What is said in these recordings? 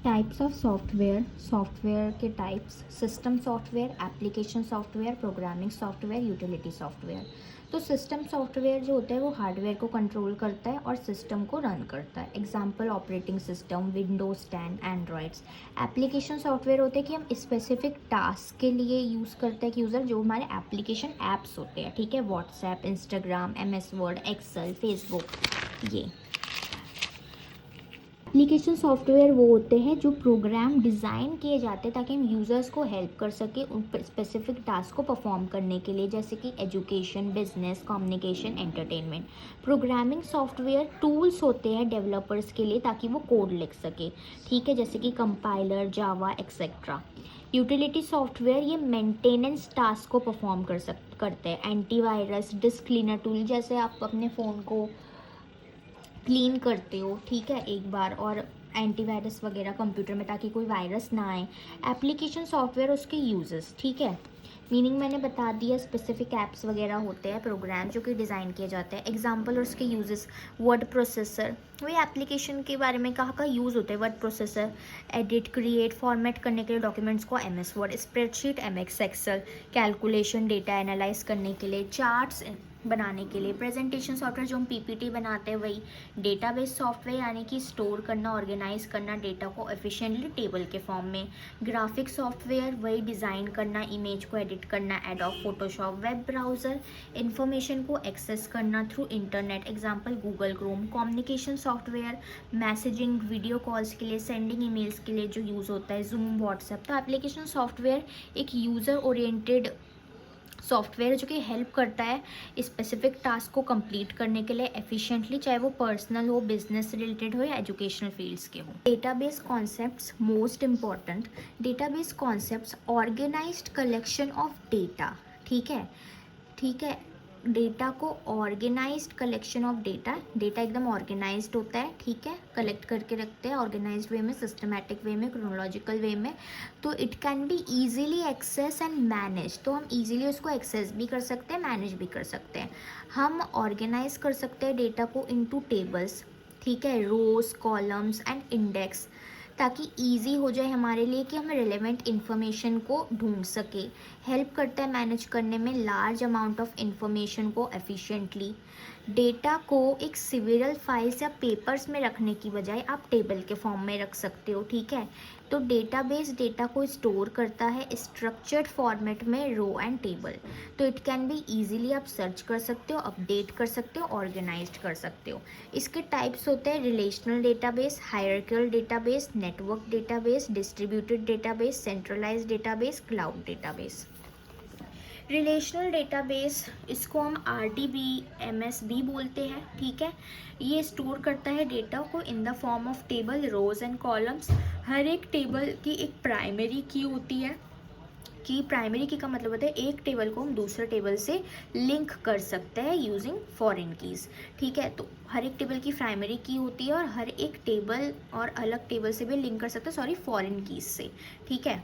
Types of software, software के types, system software, application software, programming software, utility software. तो system software जो होता है वो हार्डवेयर को कंट्रोल करता है और सिस्टम को रन करता है। Example operating system, Windows 10, androids. Application software होते हैं कि हम स्पेसिफिक टास्क के लिए यूज़ करते हैं कि यूज़र जो हमारे एप्लीकेशन ऐप्स होते हैं, ठीक है, WhatsApp, Instagram, MS Word, Excel, Facebook, ये। एप्लीकेशन सॉफ्टवेयर वो होते हैं जो प्रोग्राम डिज़ाइन किए जाते हैं ताकि हम यूज़र्स को हेल्प कर सकें उन स्पेसिफिक टास्क को परफॉर्म करने के लिए, जैसे कि education, business, communication, entertainment. Programming software tools होते हैं डेवलपर्स के लिए ताकि वो कोड लिख सके, ठीक है, जैसे कि कंपाइलर, जावा, एक्सेट्रा। यूटिलिटी सॉफ्टवेयर ये मेंटेनेंस टास्क को परफॉर्म करते हैं। एंटीवायरस, डिस्क क्लीनर टूल, जैसे आप अपने फ़ोन को क्लीन करते हो, ठीक है, एक बार, और एंटीवायरस वगैरह कंप्यूटर में ताकि कोई वायरस ना आए। एप्लीकेशन सॉफ्टवेयर उसके यूजेस, ठीक है, मीनिंग मैंने बता दिया। स्पेसिफिक ऐप्स वगैरह होते हैं, प्रोग्राम जो कि डिज़ाइन किए जाते हैं। एग्जांपल और उसके यूजेस, वर्ड प्रोसेसर, वही एप्लीकेशन के बारे में कहाँ का यूज़ होता है। Word processor edit, create, format करने के लिए डॉक्यूमेंट्स को, MS Word, spreadsheet, MX Excel, calculation, data analyse करने के लिए, चार्ट्स बनाने के लिए। प्रेजेंटेशन सॉफ्टवेयर जो हम PPT बनाते हैं वही। डेटाबेस सॉफ्टवेयर यानी कि स्टोर करना, ऑर्गेनाइज करना डेटा को एफिशिएंटली टेबल के फॉर्म में। ग्राफिक सॉफ्टवेयर वही डिज़ाइन करना, इमेज को एडिट करना, adobe Photoshop. Web browser information को एक्सेस करना through internet, example Google Chrome. Communication software messaging, video calls के लिए, सेंडिंग ईमेल्स के लिए जो यूज़ होता है, जूम, व्हाट्सएप। तो एप्लीकेशन सॉफ्टवेयर एक यूज़र ओरिएंटेड सॉफ्टवेयर जो कि हेल्प करता है स्पेसिफिक टास्क को कंप्लीट करने के लिए एफिशिएंटली, चाहे वो पर्सनल हो, बिजनेस रिलेटेड हो या एजुकेशनल फील्ड्स के हो। Database concepts most important. Database concepts organised collection of data, ठीक है, ठीक है, डेटा को organised collection of data. Data एकदम ऑर्गेनाइज्ड होता है, ठीक है, कलेक्ट करके रखते हैं ऑर्गेनाइज्ड वे में, सिस्टमैटिक वे में, क्रोनोलॉजिकल वे में। तो it can be easily access and manage, तो हम ईजिली उसको एक्सेस भी कर सकते हैं, मैनेज भी कर सकते हैं। हम ऑर्गेनाइज कर सकते हैं डेटा को इनटू टेबल्स, ठीक है, रोज, कॉलम्स एंड इंडेक्स, ताकि इजी हो जाए हमारे लिए कि हम रिलेवेंट इन्फॉर्मेशन को ढूंढ सके। हेल्प करता है मैनेज करने में लार्ज अमाउंट ऑफ इन्फॉर्मेशन को एफिशिएंटली। डेटा को एक सिविरल फाइल्स या पेपर्स में रखने की बजाय आप टेबल के फॉर्म में रख सकते हो, ठीक है। तो डेटाबेस डेटा को स्टोर करता है स्ट्रक्चर्ड फॉर्मेट में, रो एंड टेबल। तो इट कैन बी ईजिली आप सर्च कर सकते हो, अपडेट कर सकते हो, ऑर्गेनाइज्ड कर सकते हो। इसके टाइप्स होते हैं relational database, hierarchical database, network database, distributed database, centralised database, cloud database. Relational database, इसको हम RDB, MSB बोलते हैं, ठीक है। ये स्टोर करता है डेटा को in the form of table, rows and columns. हर एक टेबल की एक प्राइमरी की होती है, कि प्राइमरी की का मतलब होता है एक टेबल को हम दूसरे टेबल से लिंक कर सकते हैं यूजिंग फॉरेन कीज़, ठीक है। तो हर एक टेबल की प्राइमरी की होती है और हर एक टेबल और अलग टेबल से भी लिंक कर सकते हैं, सॉरी, फॉरेन कीज़ से, ठीक है।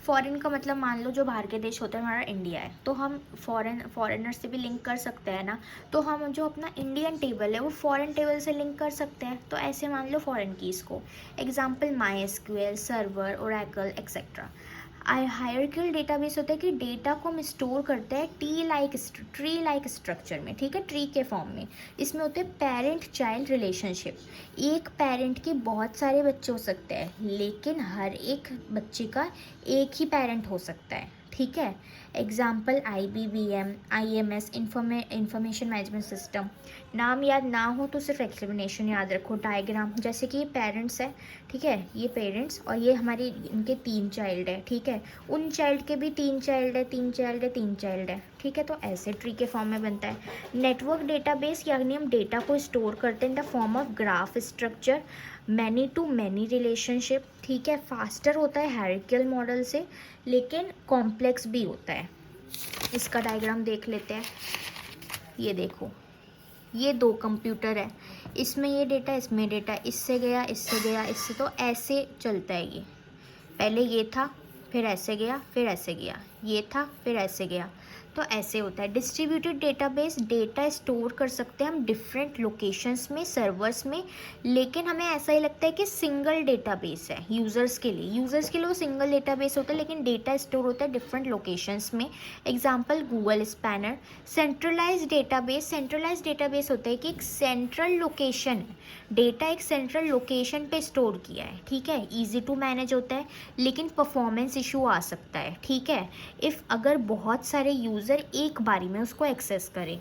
फॉरेन का मतलब मान लो जो बाहर के देश होता है, हमारा इंडिया है, तो हम फॉरेनर से भी लिंक कर सकते हैं ना। तो हम जो अपना इंडियन टेबल है वो फॉरेन टेबल से लिंक कर सकते हैं, तो ऐसे मान लो फॉरेन कीज़ को। Example MySQL, server, Oracle, etcetera. Hierarchical database होता है कि डेटा को हम स्टोर करते हैं ट्री लाइक स्ट्रक्चर में, ठीक है, ट्री के फॉर्म में। इसमें होते हैं पेरेंट चाइल्ड रिलेशनशिप। एक पेरेंट के बहुत सारे बच्चे हो सकते हैं, लेकिन हर एक बच्चे का एक ही पेरेंट हो सकता है, ठीक है। Example IBBM, IMS, information management system. नाम याद ना हो तो सिर्फ एक्सप्लेनेशन याद रखो। डायग्राम, जैसे कि ये पेरेंट्स है, ठीक है, ये पेरेंट्स, और ये हमारे इनके 3 चाइल्ड है, ठीक है। उन चाइल्ड के भी 3 चाइल्ड है, 3 चाइल्ड है, 3 चाइल्ड है, ठीक है। तो ऐसे ट्री के फॉर्म में बनता है। नेटवर्क डेटाबेस, यानी हम डेटा को स्टोर करते हैं in the form of graph structure, many to many relationship, ठीक है। फास्टर होता है हायरार्किकल मॉडल से, लेकिन कॉम्प्लेक्स भी होता है। इसका डायग्राम देख लेते हैं। ये देखो, ये 2 कंप्यूटर है, इसमें ये डेटा, इसमें डेटा, इससे गया, इससे गया, इससे, तो ऐसे चलता है ये। पहले ये था, फिर ऐसे गया, फिर ऐसे गया, ये था, फिर ऐसे गया। तो तो ऐसे होता है डिस्ट्रीब्यूटेड डेटाबेस। डेटा स्टोर कर सकते हैं हम डिफरेंट लोकेशंस में, सर्वर्स में, लेकिन हमें ऐसा ही लगता है कि सिंगल डेटाबेस है यूज़र्स के लिए वो सिंगल डेटाबेस होता है, लेकिन डेटा स्टोर होता है डिफरेंट लोकेशंस में। Example Google Spanner. Centralise database होता है कि एक सेंट्रल लोकेशन है, डेटा एक सेंट्रल लोकेशन पे स्टोर किया है, ठीक है, ईजी टू मैनेज होता है, लेकिन परफॉर्मेंस इशू आ सकता है, ठीक है, इफ़ अगर बहुत सारे यूज़र एक बारी में उसको एक्सेस करें।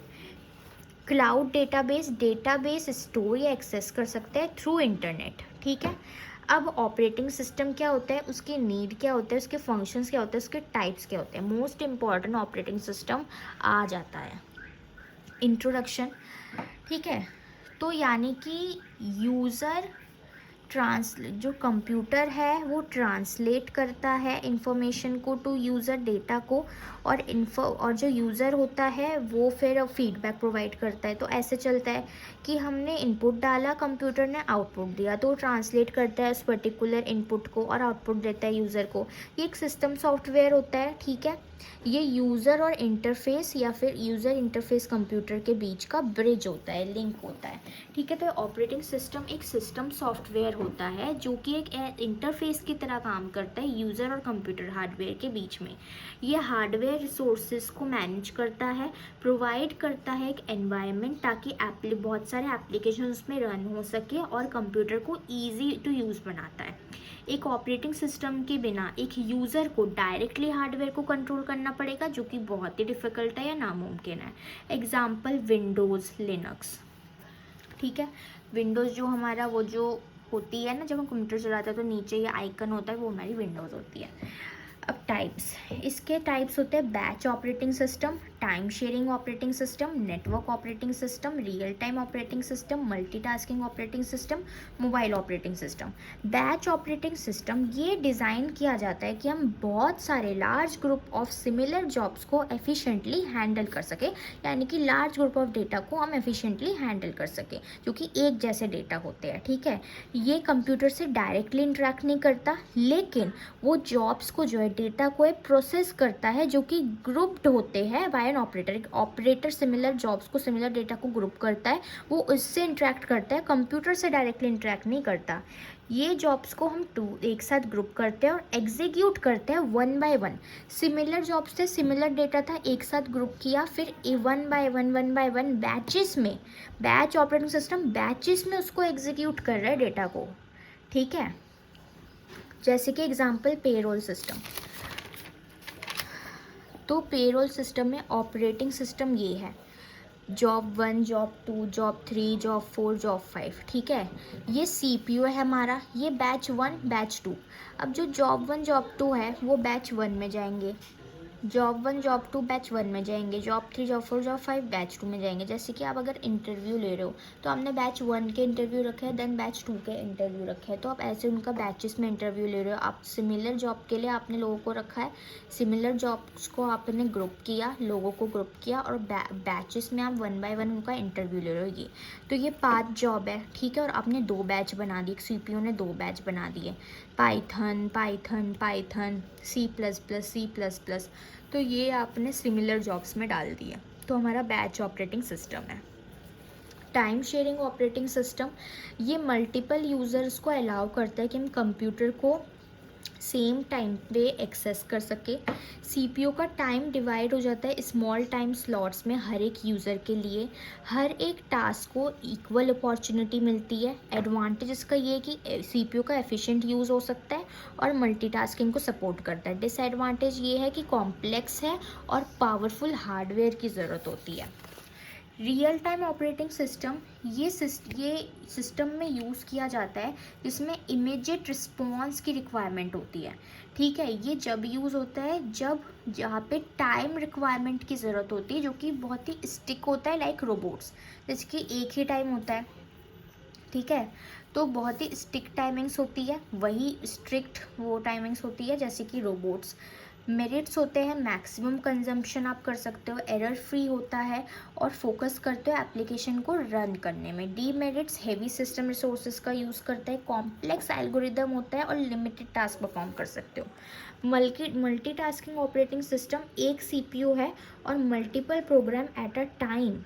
क्लाउड डेटाबेस स्टोर या एक्सेस कर सकते हैं थ्रू इंटरनेट, ठीक है। अब ऑपरेटिंग सिस्टम क्या होता है, उसकी नीड क्या होता है, उसके फंक्शंस क्या होते हैं, उसके टाइप्स क्या होते हैं। मोस्ट इम्पॉर्टेंट ऑपरेटिंग सिस्टम आ जाता है। इंट्रोडक्शन, ठीक है। तो यानी कि यूज़र जो कंप्यूटर है वो ट्रांसलेट करता है इंफॉर्मेशन को टू यूज़र, डेटा को, और जो यूज़र होता है वो फिर फीडबैक प्रोवाइड करता है। तो ऐसे चलता है कि हमने इनपुट डाला, कंप्यूटर ने आउटपुट दिया, तो वो ट्रांसलेट करता है उस पर्टिकुलर इनपुट को और आउटपुट देता है यूज़र को। ये एक सिस्टम सॉफ्टवेयर होता है, ठीक है। ये यूज़र और इंटरफेस या फिर यूज़र इंटरफेस कंप्यूटर के बीच का ब्रिज होता है, लिंक होता है, ठीक है। तो ऑपरेटिंग सिस्टम एक सिस्टम सॉफ्टवेयर होता है जो कि एक इंटरफेस की तरह काम करता है यूज़र और कंप्यूटर हार्डवेयर के बीच में। ये हार्डवेयर रिसोर्सेज को मैनेज करता है, प्रोवाइड करता है एक एनवायरनमेंट ताकि बहुत सारे एप्लीकेशन उसमें रन हो सके, और कंप्यूटर को ईजी टू यूज़ बनाता है। एक ऑपरेटिंग सिस्टम के बिना एक यूज़र को डायरेक्टली हार्डवेयर को कंट्रोल करना पड़ेगा, जो कि बहुत ही डिफ़िकल्ट है या नामुमकिन है। एग्जाम्पल विंडोज़, लिनक्स, ठीक है। विंडोज़ जो हमारा वो जो होती है ना, जब हम कंप्यूटर चलाते हैं तो नीचे ये आइकन होता है, वो हमारी विंडोज़ होती है। अब टाइप्स, इसके टाइप्स होते हैं batch operating system, time sharing operating system, network operating system, real time operating system, multitasking operating system, mobile operating system. Batch operating system ये डिज़ाइन किया जाता है कि हम बहुत सारे large group of similar jobs को एफिशिएंटली हैंडल कर सके, यानी कि लार्ज ग्रुप ऑफ डेटा को हम एफिशिएंटली हैंडल कर सके, क्योंकि एक जैसे डेटा होते हैं, ठीक है। ये कंप्यूटर से डायरेक्टली इंटरेक्ट नहीं करता, लेकिन वो जॉब्स को जो है, डेटा को प्रोसेस करता है, जो कि ग्रुप्ड होते हैं बाय एन ऑपरेटर। एक ऑपरेटर सिमिलर जॉब्स को, सिमिलर डेटा को ग्रुप करता है, वो उससे इंटरेक्ट करता है, कंप्यूटर से डायरेक्टली इंटरेक्ट नहीं करता। ये जॉब्स को हम एक साथ ग्रुप करते हैं और एग्जीक्यूट करते हैं one by one. Similar jobs थे, सिमिलर डेटा था, एक साथ ग्रुप किया, फिर वन बाय वन बैचेस में, बैच ऑपरेटिंग सिस्टम बैचेस में उसको एग्जीक्यूट कर रहा है डेटा को, ठीक है। जैसे कि एग्जांपल पेरोल सिस्टम। तो पेरोल सिस्टम में ऑपरेटिंग सिस्टम ये है, job 1, job 2, job 3, job 4, job 5, ठीक है। ये CPU है हमारा, ये बैच 1, बैच 2। अब जो जॉब 1, जॉब 2 है वो बैच 1 में जाएंगे, जॉब 1, जॉब 2 बैच 1 में जाएंगे, जॉब 3, जॉब 4, जॉब 5 बैच 2 में जाएंगे। जैसे कि आप अगर इंटरव्यू ले रहे हो तो हमने बैच 1 के इंटरव्यू रखे हैं, देन बैच 2 के इंटरव्यू रखे हैं, तो आप ऐसे उनका बैचेस में इंटरव्यू ले रहे हो। आप सिमिलर जॉब के लिए आपने लोगों को रखा है, सिमिलर जॉब्स को आपने ग्रुप किया, लोगों को ग्रुप किया, और बैचेस में आप वन बाय वन उनका इंटरव्यू ले रहे हो। ये 5 जॉब है, ठीक है, और आपने 2 बैच बना दिए, CPU ने 2 बैच बना दिए, पाइथन, C++, तो ये आपने सिमिलर जॉब्स में डाल दिए, तो हमारा बैच ऑपरेटिंग सिस्टम है। टाइम शेयरिंग ऑपरेटिंग सिस्टम ये मल्टीपल यूज़र्स को अलाउ करता है कि हम कंप्यूटर को सेम टाइम पे एक्सेस कर सके। CPU का टाइम डिवाइड हो जाता है स्मॉल टाइम स्लॉट्स में हर एक यूज़र के लिए, हर एक टास्क को इक्वल अपॉर्चुनिटी मिलती है। एडवांटेज इसका ये है कि CPU का एफिशिएंट यूज़ हो सकता है और मल्टीटास्किंग को सपोर्ट करता है। डिसएडवांटेज ये है कि कॉम्प्लेक्स है और पावरफुल हार्डवेयर की ज़रूरत होती है। रियल टाइम ऑपरेटिंग सिस्टम ये सिस्टम में यूज़ किया जाता है जिसमें इमीडिएट रिस्पॉन्स की रिक्वायरमेंट होती है, ठीक है। ये जब यूज़ होता है जब जहाँ पे टाइम रिक्वायरमेंट की ज़रूरत होती है, जो कि बहुत ही स्टिक होता है, लाइक रोबोट्स, जैसे कि एक ही टाइम होता है, ठीक है। तो बहुत ही स्टिक टाइमिंग्स होती है, वही स्ट्रिक्ट वो टाइमिंग्स होती है जैसे कि रोबोट्स मेरिट्स होते हैं मैक्सिमम कंजम्पशन आप कर सकते हो, एरर फ्री होता है और फोकस करते हो एप्लीकेशन को रन करने में। डीमेरिट्स हेवी सिस्टम रिसोर्सेज का यूज़ करता है, कॉम्प्लेक्स एल्गोरिदम होता है और लिमिटेड टास्क परफॉर्म कर सकते हो। मल्टीटास्किंग ऑपरेटिंग सिस्टम, एक सीपीयू है और multiple program at a time,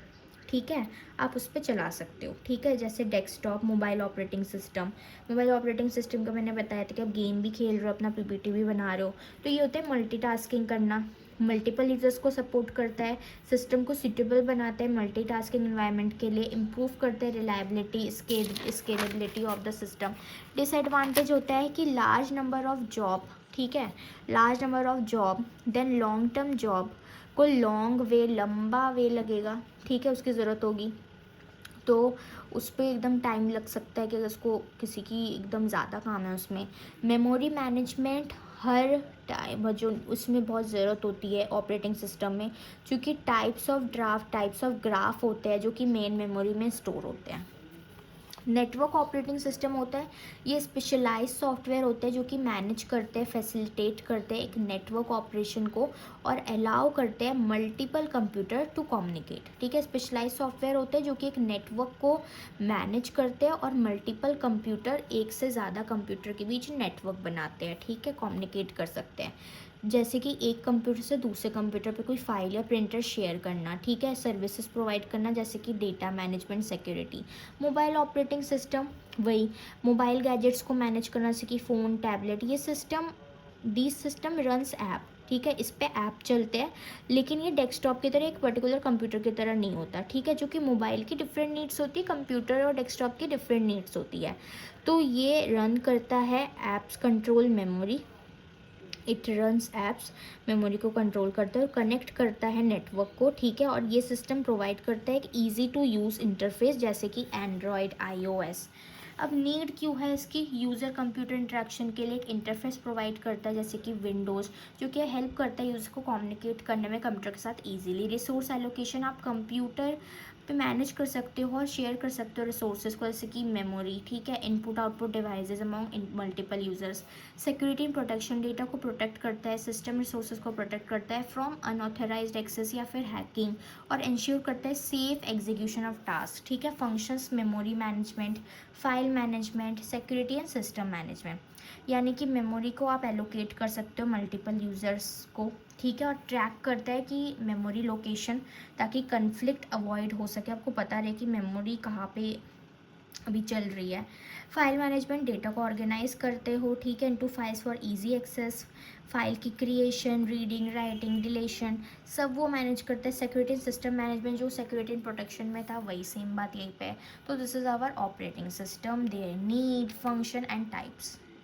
ठीक है, आप उस पर चला सकते हो, ठीक है। जैसे डेस्कटॉप, मोबाइल ऑपरेटिंग सिस्टम का मैंने बताया था कि आप गेम भी खेल रहे हो, अपना पीपीटी भी बना रहे हो, तो ये होता है मल्टीटास्किंग करना। मल्टीपल यूजर्स को सपोर्ट करता है, सिस्टम को सूटेबल बनाता है मल्टीटास्किंग एनवायरनमेंट के लिए, इम्प्रूव करता है reliability, scalability of the system. Disadvantage होता है कि लार्ज नंबर ऑफ जॉब, ठीक है, large number of job, then long term job को लंबा वे लगेगा, ठीक है, उसकी ज़रूरत होगी, तो उस पर एकदम टाइम लग सकता है कि अगर उसको किसी की एकदम ज़्यादा काम है उसमें। मेमोरी मैनेजमेंट हर टाइम जो उसमें बहुत ज़रूरत होती है ऑपरेटिंग सिस्टम में, क्योंकि टाइप्स ऑफ ग्राफ होते हैं जो कि मेन मेमोरी में स्टोर होते हैं। नेटवर्क ऑपरेटिंग सिस्टम होता है, ये स्पेशलाइज सॉफ्टवेयर होते हैं जो कि मैनेज करते हैं, फैसिलिटेट करते हैं एक नेटवर्क ऑपरेशन को और अलाउ करते हैं मल्टीपल कंप्यूटर टू कम्युनिकेट, ठीक है। स्पेशलाइज सॉफ्टवेयर होते हैं जो कि एक नेटवर्क को मैनेज करते हैं और मल्टीपल कंप्यूटर, एक से ज़्यादा कंप्यूटर के बीच नेटवर्क बनाते हैं, ठीक है, कम्युनिकेट कर सकते हैं। जैसे कि एक कंप्यूटर से दूसरे कंप्यूटर पे कोई फाइल या प्रिंटर शेयर करना, ठीक है, सर्विसेज प्रोवाइड करना जैसे कि data management, security. Mobile operating system, वही मोबाइल गैजेट्स को मैनेज करना जैसे कि फ़ोन, टैबलेट, ये system, this system runs app, ठीक है, इस पे ऐप चलते हैं, लेकिन ये डेस्कटॉप की तरह एक पर्टिकुलर कंप्यूटर की तरह नहीं होता, ठीक है, जो कि मोबाइल की डिफरेंट नीड्स होती है, कंप्यूटर और डेस्कटॉप की डिफरेंट नीड्स होती है। तो ये रन करता है apps, control memory, it runs apps, memory को कंट्रोल करता है और कनेक्ट करता है नेटवर्क को, ठीक है। और ये सिस्टम प्रोवाइड करता है एक ईजी टू यूज़ इंटरफेस जैसे कि एंड्रॉयड, iOS। अब नीड क्यों है इसकी? यूज़र कंप्यूटर इंटरेक्शन के लिए एक इंटरफेस प्रोवाइड करता है जैसे कि विंडोज़, जो कि हेल्प करता है यूज़र को कम्युनिकेट करने में कंप्यूटर के साथ ईजीली। रिसोर्स एलोकेशन, आप कंप्यूटर पे मैनेज कर सकते हो और शेयर कर सकते हो रिसोर्सेज को जैसे कि मेमोरी, ठीक है, input output devices among multiple users. Security and protection, data को प्रोटेक्ट करता है, सिस्टम रिसोर्सेज को प्रोटेक्ट करता है फ्रॉम अनऑथराइज्ड एक्सेस या फिर हैकिंग, और इंश्योर करता है सेफ एग्जीक्यूशन ऑफ टास्क, ठीक है। Functions, memory management, file management, security and system management, यानी कि मेमोरी को आप एलोकेट कर सकते हो मल्टीपल यूज़र्स को, ठीक है, और ट्रैक करता है कि मेमोरी लोकेशन, ताकि कन्फ्लिक्ट अवॉइड हो सके, आपको पता रहे कि मेमोरी कहाँ पे अभी चल रही है। फाइल मैनेजमेंट, डेटा को ऑर्गेनाइज करते हो, ठीक है, into files for easy access, file की क्रिएशन, रीडिंग, राइटिंग, डिलीशन, सब वो मैनेज करते हैं। सिक्योरिटी सिस्टम मैनेजमेंट, जो सिक्योरिटी एंड प्रोटेक्शन में था वही सेम बात यहीं पे है। तो this is our operating system, their need, function and types.